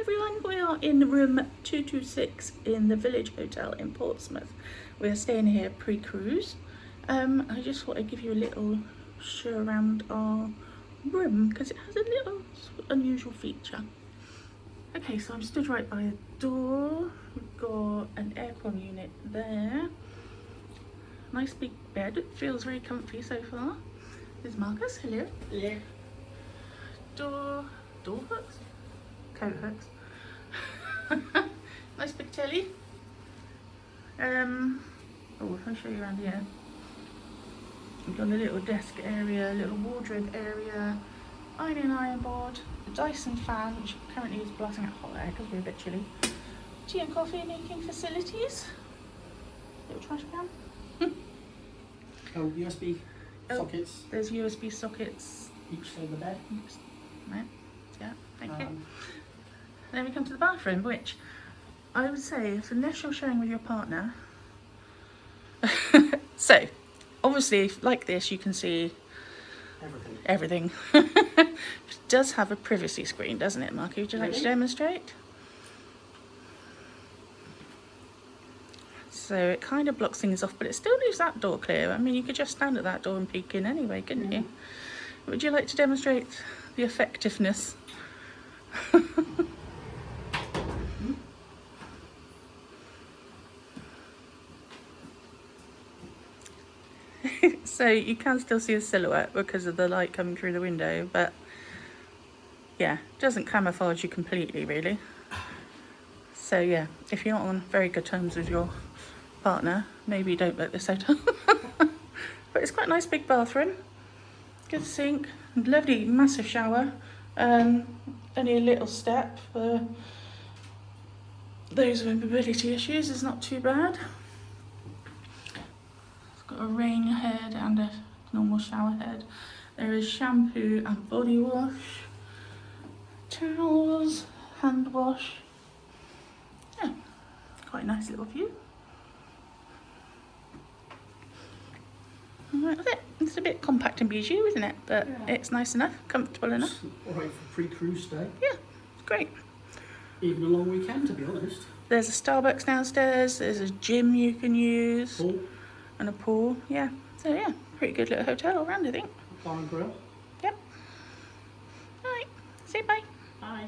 everyone, we are in room 226 in the Village Hotel in Portsmouth. We're staying here pre-cruise. I just thought I'd give you a little show around our room because it has a little unusual feature. Okay, so I'm stood right by the door. We've got an aircon unit there. Nice big bed, it feels very comfy so far. There's Marcus, hello. Yeah. Door hooks? Coat hooks. Nice big telly. Oh, if I show you around here. We've got a little desk area, a little wardrobe area, iron board, a Dyson fan, which currently is blasting out hot air because we're a bit chilly. Tea and coffee making facilities. Little trash can. Oh, USB sockets. There's USB sockets. Each side of the bed. Right. Yeah, thank you. Then we come to the bathroom, which I would say, if unless you're sharing with your partner. So, obviously, like this, you can see everything. It does have a privacy screen, doesn't it, Marky? Would you like to demonstrate? So it kind of blocks things off, but it still leaves that door clear. I mean, you could just stand at that door and peek in anyway, couldn't you? Would you like to demonstrate the effectiveness? So you can still see a silhouette because of the light coming through the window, but yeah, doesn't camouflage you completely really. So yeah, if you're not on very good terms with your partner, maybe don't book this hotel. But it's quite a nice big bathroom, good sink, lovely massive shower, only a little step for those with mobility issues is not too bad. It's got a rain head and a normal shower head. There is shampoo and body wash, towels, hand wash. Yeah, quite a nice little view. And that's it. It's a bit compact and bijou, isn't it? But yeah, it's nice enough, comfortable enough. Alright for pre-cruise stay. Yeah, it's great. Even a long weekend, to be honest. There's a Starbucks downstairs, there's a gym you can use. Pool. And a pool, yeah. So yeah, pretty good little hotel all round, I think. Bar and grill. Yep. Alright, say bye. Bye.